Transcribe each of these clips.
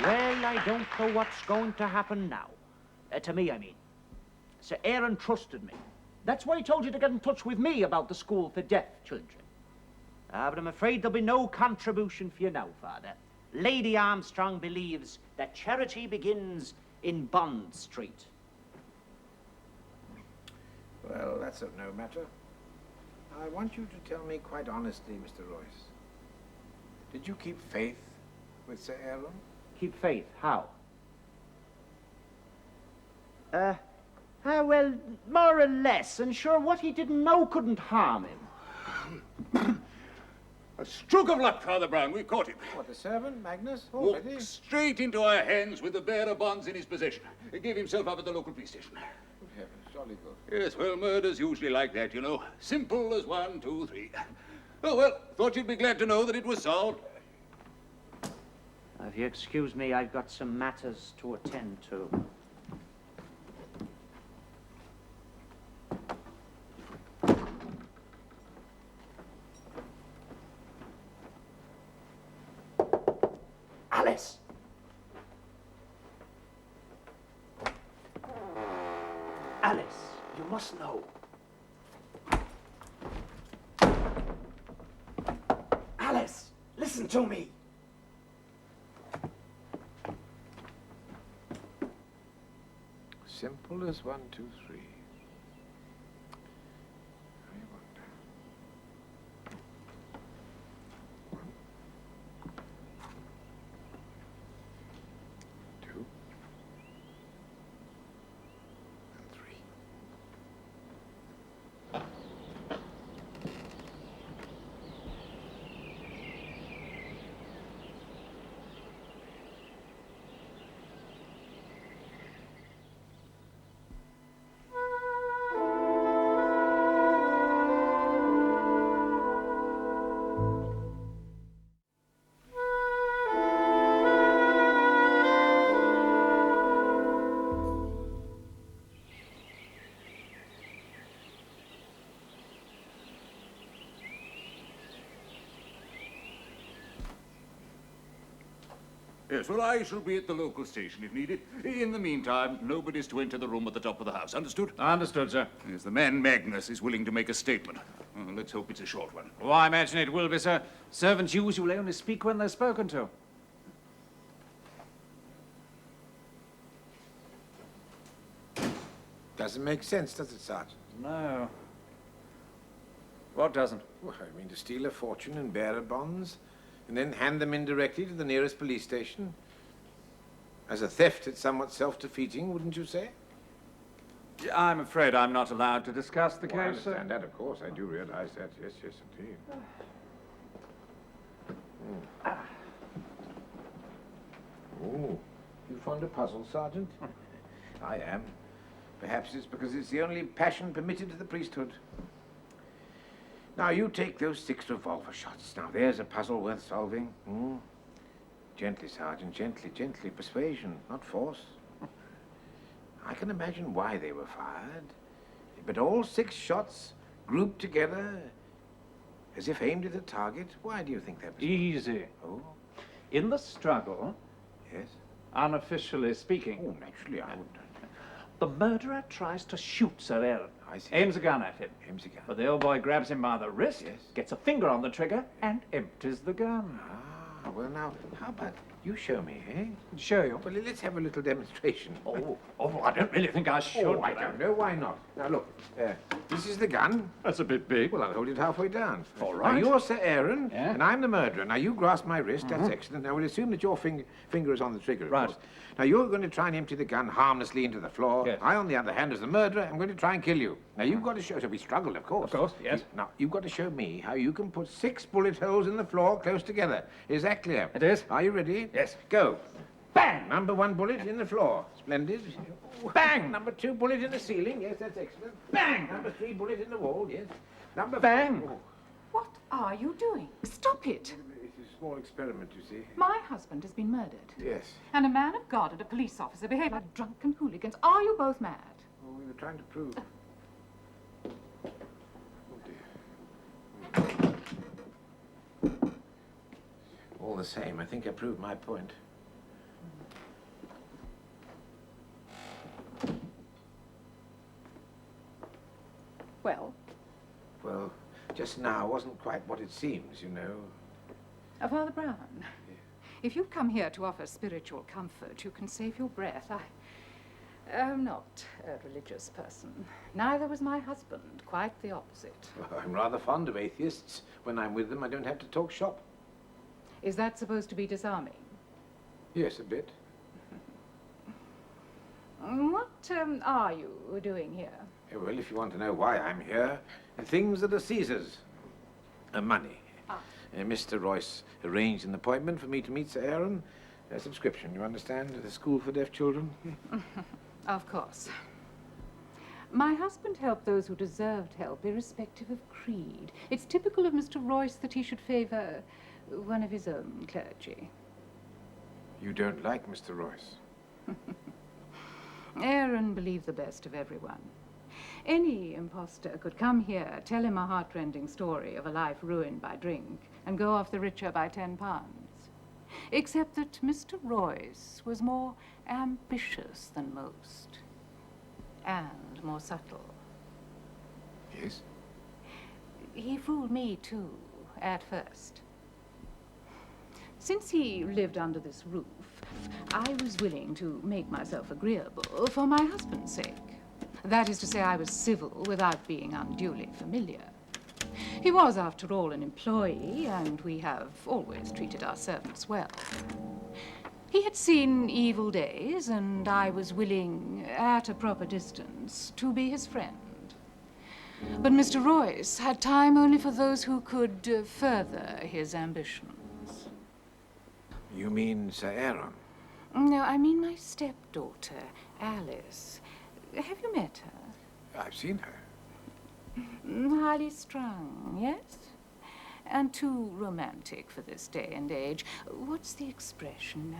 Well, I don't know what's going to happen now. To me, I mean. Sir Aaron trusted me. That's why he told you to get in touch with me about the school for deaf children. But I'm afraid there'll be no contribution for you now, Father. Lady Armstrong believes that charity begins in Bond Street. Well, that's of no matter. I want you to tell me quite honestly, Mr. Royce. Did you keep faith with Sir Aaron? Keep faith? How? Well, more or less. And sure, what he didn't know couldn't harm him. A stroke of luck, Father Brown. We've caught him. What, the servant, Magnus? Walked Already? straight into our hands with the bearer bonds in his possession. He gave himself up at the local police station. Good heavens, jolly good. Yes, well, murder's usually like that, you know. Simple as 1, 2, 3. Oh, well, thought you'd be glad to know that it was solved. If you excuse me, I've got some matters to attend to. Alice! Alice, you must know. Alice, listen to me. Simple as 1, 2, 3. I wonder. 1, 2, and 3. Yes, well, I shall be at the local station if needed. In the meantime, nobody's to enter the room at the top of the house. Understood? Understood, sir. Yes, the man Magnus is willing to make a statement. Let's hope it's a short one. Oh, I imagine it will be, sir. Servants usually only speak when they're spoken to. Doesn't make sense, does it, Sergeant? No. What doesn't? Well, I mean, to steal a fortune in bearer bonds and then hand them in directly to the nearest police station. As a theft, it's somewhat self-defeating, wouldn't you say? I'm afraid I'm not allowed to discuss the Well, I case, sir. understand that, of course. I do realize that. Yes, yes, indeed. Oh, you fond of puzzles, Sergeant? I am. Perhaps it's because it's the only passion permitted to the priesthood. Now, you take those 6 revolver shots. Now, there's a puzzle worth solving. Gently, Sergeant, gently, gently. Persuasion, not force. I can imagine why they were fired. But all 6 shots grouped together as if aimed at a target. Why do you think that was? Easy. Oh, In the struggle, yes. unofficially speaking, Oh, naturally, I would. the murderer tries to shoot Sir Aaron. I see. Aims a gun at him. Aims a gun. But the old boy grabs him by the wrist, Yes. gets a finger on the trigger, and empties the gun. Ah, well, now, how about you show me, eh? Show you. Well, let's have a little demonstration. Oh, I don't really think I should. Oh, I don't know. Why not? Now, look. This is the gun. That's a bit big. Well, I'll hold it halfway down. All Now, right. you're Sir Aaron, Yeah. and I'm the murderer. Now, you grasp my wrist. That's excellent. Now, we'll assume that your finger is on the trigger, of Right. course. Now, you're going to try and empty the gun harmlessly into the floor. Yes. I, on the other hand, as the murderer, am going to try and kill you. Now, you've got to show... So we struggled, of course. Of course, yes. Now, you've got to show me how you can put 6 bullet holes in the floor close together. Is that clear? It is. Are you ready? Yes. Go. Bang! Number 1 bullet in the floor. Splendid. Bang! Number 2 bullet in the ceiling. Yes, that's excellent. Bang! Number 3 bullet in the wall. Yes. Number... Bang! Oh, What are you doing? Stop it. it's a small experiment, you see. My husband has been murdered. Yes. And a man of God and a police officer behave like drunken hooligans. Are you both mad? Well, we were trying to prove... Oh, dear. All the same, I think I proved my point. Well, Well, just now wasn't quite what it seems, you know. Father Brown, if you've come here to offer spiritual comfort, you can save your breath. I am not a religious person. Neither was my husband. Quite the opposite. Well, I'm rather fond of atheists. When I'm with them, I don't have to talk shop. Is that supposed to be disarming? Yes, a bit. What are you doing here? Well, if you want to know why I'm here, things are the Caesar's. Money. Ah. Mr. Royce arranged an appointment for me to meet Sir Aaron. A subscription, you understand, to the School for Deaf Children. Of course. My husband helped those who deserved help, irrespective of creed. It's typical of Mr. Royce that he should favor one of his own clergy. You don't like Mr. Royce? Aaron believed the best of everyone. Any imposter could come here, tell him a heartrending story of a life ruined by drink, and go off the richer by £10. Except that Mr. Royce was more ambitious than most, and more subtle. Yes. He fooled me, too, at first. Since he lived under this roof, I was willing to make myself agreeable for my husband's sake. That is to say, I was civil without being unduly familiar. He was, after all, an employee, and we have always treated our servants well. He had seen evil days, and I was willing, at a proper distance, to be his friend. But Mr. Royce had time only for those who could further his ambitions. You mean Sir Aaron? No, I mean my stepdaughter, Alice. Have you met her? I've seen her. Highly strung, yes? And too romantic for this day and age. What's the expression?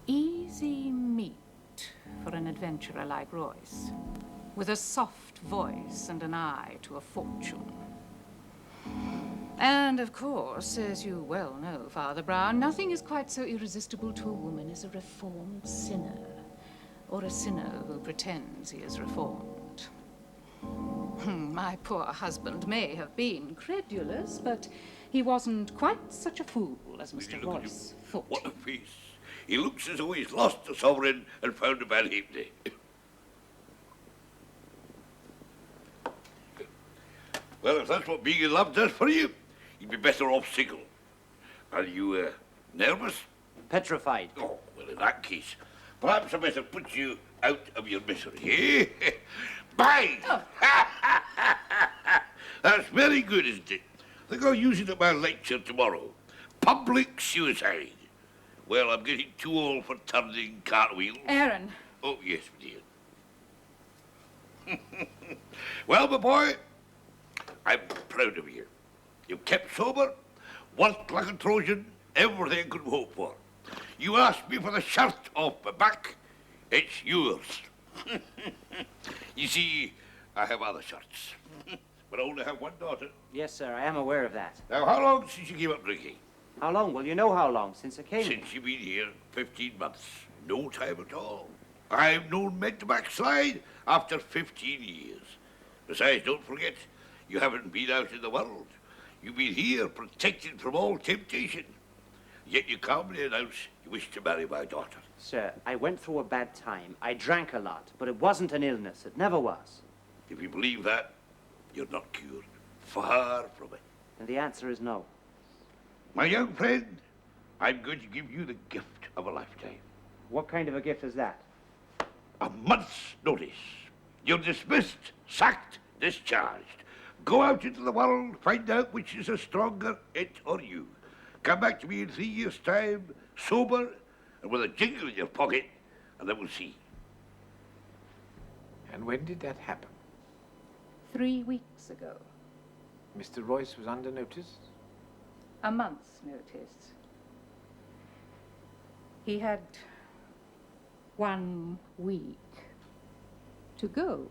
Easy meat for an adventurer like Royce, with a soft voice and an eye to a fortune. And, of course, as you well know, Father Brown, nothing is quite so irresistible to a woman as a reformed sinner, or a sinner who pretends he is reformed. My poor husband may have been credulous, but he wasn't quite such a fool as Mr. Royce thought. What a face. He looks as though he's lost a sovereign and found a bad halfpenny. Well, if that's what being in love does for you, you'd be better off single. Are you, nervous? Petrified. Oh, well, in that case, perhaps I better put you out of your misery, eh? Bang! Oh. That's very good, isn't it? I think I'll use it at my lecture tomorrow. Public suicide. Well, I'm getting too old for turning cartwheels. Aaron. Oh, yes, dear. Well, my boy, I'm proud of you. You've kept sober, worked like a Trojan, everything I could hope for. You asked me for the shirt off my back. It's yours. You see, I have other shirts, but I only have one daughter. Yes, sir, I am aware of that. Now, how long since you gave up drinking? How long? Well, you know how long, since I came. Since you've been here, 15 months. No time at all. I've known men to backslide after 15 years. Besides, don't forget, you haven't been out in the world. You've been here, protected from all temptation. Yet you calmly announce you wish to marry my daughter. Sir, I went through a bad time. I drank a lot, but it wasn't an illness. It never was. If you believe that, you're not cured. Far from it. And the answer is no. My young friend, I'm going to give you the gift of a lifetime. What kind of a gift is that? A month's notice. You're dismissed, sacked, discharged. Go out into the world, find out which is the stronger, it or you. Come back to me in 3 years' time, sober, and with a jingle in your pocket, and then we'll see. And when did that happen? 3 weeks ago. Mr. Royce was under notice? A month's notice. He had 1 week to go.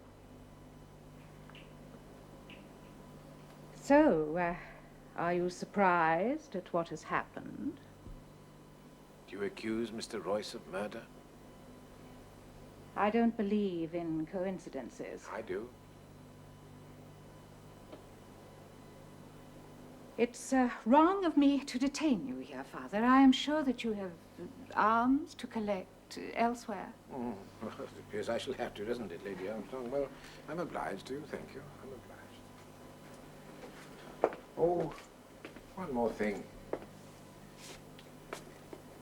So, are you surprised at what has happened? Do you accuse Mr. Royce of murder? I don't believe in coincidences. I do. It's wrong of me to detain you here, Father. I am sure that you have alms to collect elsewhere. Oh, well, it appears I shall have to, doesn't it, Lady Armstrong? Well, I'm obliged to you, thank you. I'm obliged. Oh, one more thing.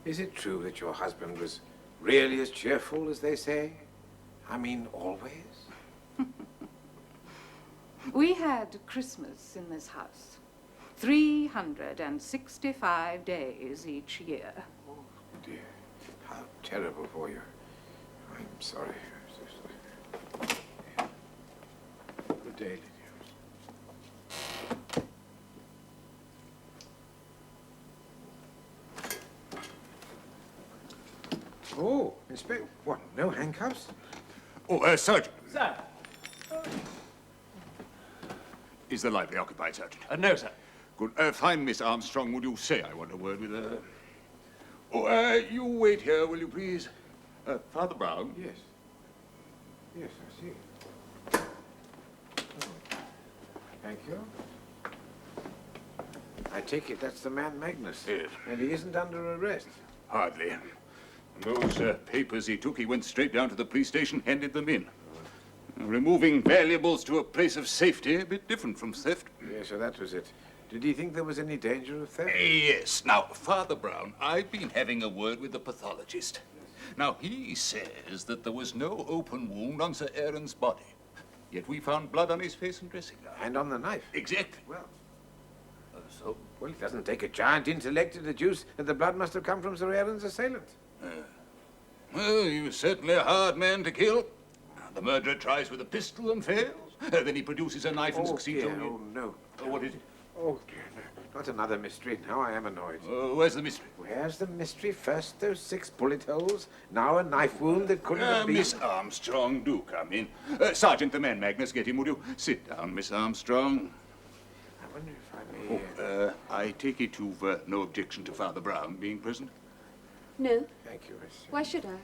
Is it true that your husband was really as cheerful as they say? I mean, always? We had Christmas in this house. 365 days each year. Oh, dear. How terrible for you. I'm sorry. Good day, Lady Armstrong. Oh, Inspector, what, no handcuffs? Oh, Sergeant. Sir? Is the library occupied, Sergeant? No, sir. Good. Find Miss Armstrong, would you say I want a word with her? Oh, you wait here, will you please? Father Brown? Yes. Yes, I see. Oh. Thank you. I take it that's the man Magnus. Yes. And he isn't under arrest. Hardly. Those papers he took, he went straight down to the police station, handed them in. Removing valuables to a place of safety, a bit different from theft. Yes, so that was it. Did he think there was any danger of theft? Yes. Now, Father Brown, I've been having a word with the pathologist. Now, he says that there was no open wound on Sir Aaron's body. Yet we found blood on his face and dressing gown. And on the knife? Exactly. Well, So? well, it doesn't take a giant intellect to deduce that the blood must have come from Sir Aaron's assailant. Well, he was certainly a hard man to kill. The murderer tries with a pistol and fails. Then he produces a knife and succeeds dear, only... oh, no. What is it? Oh, dear, no. Not another mystery. Now I am annoyed. Where's the mystery? Where's the mystery? First those 6 bullet holes, now a knife wound that couldn't have been... Miss Armstrong, do come in. Sergeant, the man Magnus, get him, would you? Sit down, Miss Armstrong. I wonder if I may... I take it you've no objection to Father Brown being present? No. Thank you, Miss... Why should I?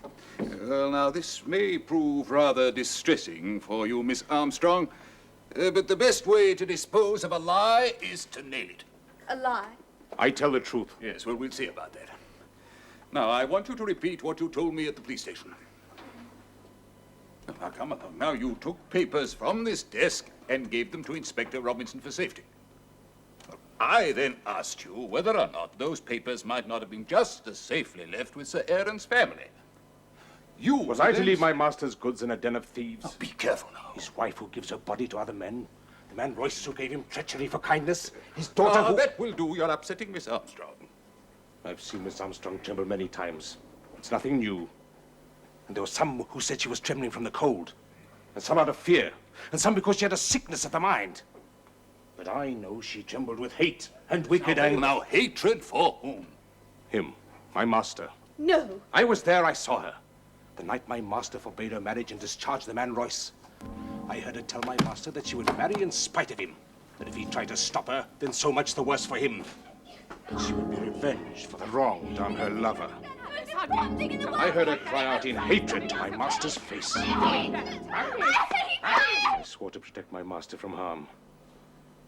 Well, now, this may prove rather distressing for you, Miss Armstrong. But the best way to dispose of a lie is to nail it. A lie? I tell the truth. Yes, well, we'll see about that. Now, I want you to repeat what you told me at the police station. Now, come along. Now, you took papers from this desk and gave them to Inspector Robinson for safety. I then asked you whether or not those papers might not have been just as safely left with Sir Aaron's family. You Was I to then leave my master's goods in a den of thieves? Oh, be careful now. His wife who gives her body to other men? The man Royce who gave him treachery for kindness? His daughter who... That will do. You're upsetting Miss Armstrong. I've seen Miss Armstrong tremble many times. It's nothing new. And there were some who said she was trembling from the cold, and some out of fear, and some because she had a sickness of the mind. But I know she trembled with hate and wicked anger. Now, hatred for whom? Him, my master. No. I was there, I saw her. The night my master forbade her marriage and discharged the man Royce. I heard her tell my master that she would marry in spite of him. That if he tried to stop her, then so much the worse for him. That she would be revenged for the wrong done her lover. I heard her cry out in hatred to my master's face. I swore to protect my master from harm.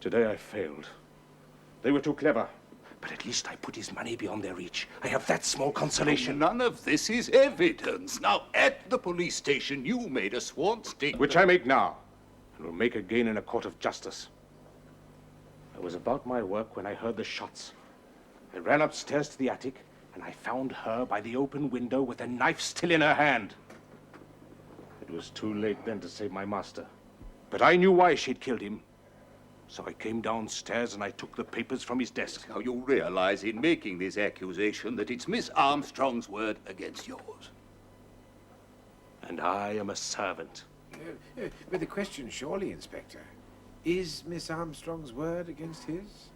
Today I failed. They were too clever. But at least I put his money beyond their reach. I have that small consolation. None of this is evidence. Now, at the police station, you made a sworn statement. Which I make now, and will make again in a court of justice. I was about my work when I heard the shots. I ran upstairs to the attic, and I found her by the open window with a knife still in her hand. It was too late then to save my master. But I knew why she'd killed him. So I came downstairs and I took the papers from his desk. Now, you realize in making this accusation that it's Miss Armstrong's word against yours. And I am a servant. But the question surely, Inspector, is Miss Armstrong's word against his?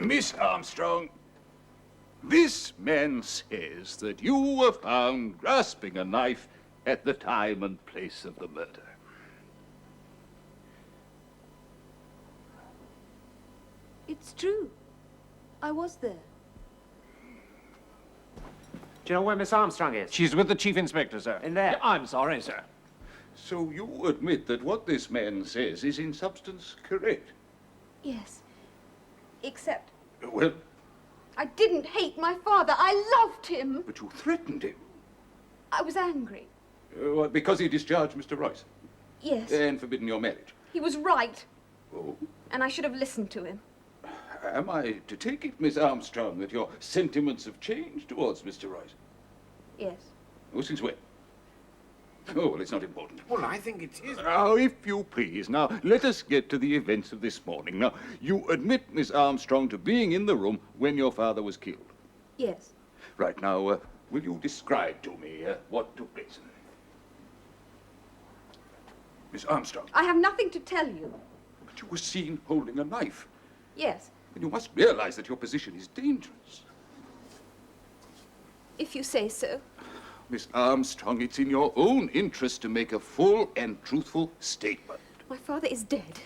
Miss Armstrong, this man says that you were found grasping a knife at the time and place of the murder. It's true. I was there. Do you know where Miss Armstrong is? She's with the chief inspector, sir. In there. I'm sorry, sir. So you admit that what this man says is in substance correct? Yes. Except Well, I didn't hate my father. I loved him. but you threatened him. I was angry. Because he discharged Mr. Royce Yes. and forbidden your marriage. He was right. Oh. And I should have listened to him. Am I to take it, Miss Armstrong, that your sentiments have changed towards Mr. Royce? Yes. Oh, since when? Oh, well, it's not important. Well, I think it is. Now, if you please, now, let us get to the events of this morning. Now, you admit, Miss Armstrong, to being in the room when your father was killed. Yes. Right, now, will you describe to me what took place? Miss Armstrong, I have nothing to tell you. but you were seen holding a knife. Yes. And you must realize that your position is dangerous. If you say so. Miss Armstrong, it's in your own interest to make a full and truthful statement. My father is dead.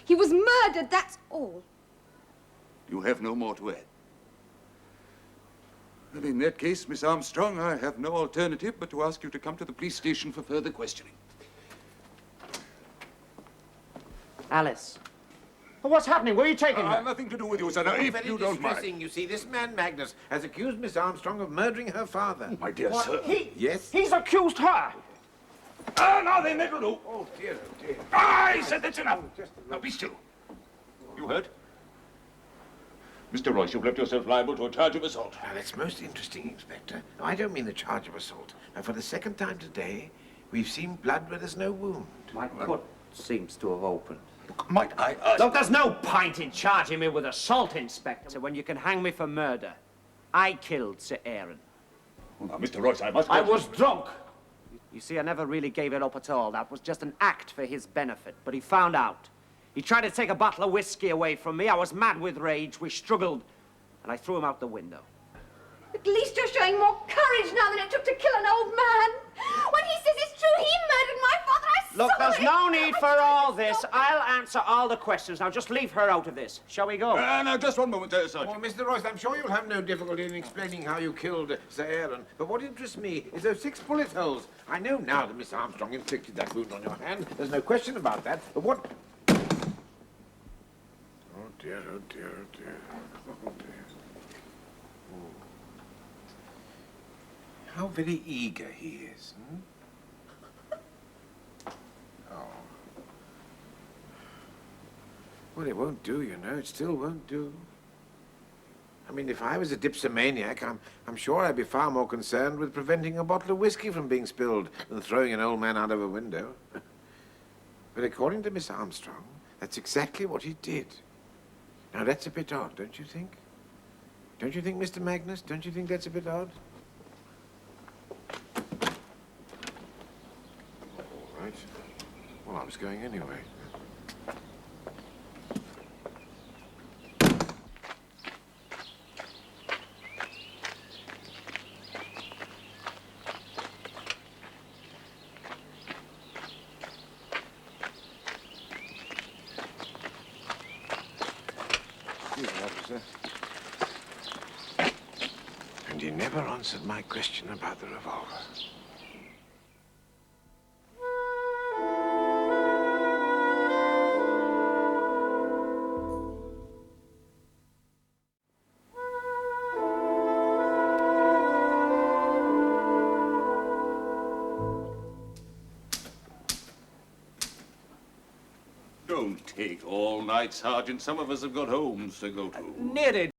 He was murdered, that's all. You have no more to add. Well, in that case, Miss Armstrong, I have no alternative but to ask you to come to the police station for further questioning. Alice. What's happening? Where are you taking her? Nothing to do with you, sir. Now, It's if very you don't distressing. mind. You see, this man Magnus has accused Miss Armstrong of murdering her father. My dear What? sir. Yes? He's accused her. Ah, now then, that'll do. Oh, dear, oh, dear. I said that's enough. Now, be still. You heard? Mr. Royce, you've left yourself liable to a charge of assault. Now, that's most interesting, Inspector. No, I don't mean the charge of assault. Now, for the second time today, we've seen blood where there's no wound. My cut seems to have opened. Might I ask... Look, there's no point in charging me with assault, Inspector, when you can hang me for murder. I killed Sir Aaron. Now, Mr. Royce, I must... I was drunk. You see, I never really gave it up at all. That was just an act for his benefit. But he found out. He tried to take a bottle of whiskey away from me. I was mad with rage. We struggled, and I threw him out the window. At least you're showing more courage now than it took to kill an old man. When he says it's true, he murdered my father. I Look, saw there's it. no need for all this. I'll answer all the questions. Now, just leave her out of this. Shall we go? Now, just one moment, Sergeant. Oh, Mr. Royce, I'm sure you'll have no difficulty in explaining how you killed Sir Aaron. But what interests me is those 6 bullet holes. I know now that Miss Armstrong inflicted that wound on your hand. There's no question about that. But what... Oh, dear, oh, dear, oh, dear. Oh, dear. How very eager he is, Oh. Well, it won't do, you know. It still won't do. I mean, if I was a dipsomaniac, I'm sure I'd be far more concerned with preventing a bottle of whiskey from being spilled than throwing an old man out of a window. But according to Miss Armstrong, that's exactly what he did. Now, that's a bit odd, don't you think? Don't you think, Mr. Magnus? Don't you think that's a bit odd? All right. Well, I was going anyway. Excuse me, officer. And he never answered my question about the revolver. Don't take all night, Sergeant. Some of us have got homes to go to. Nearly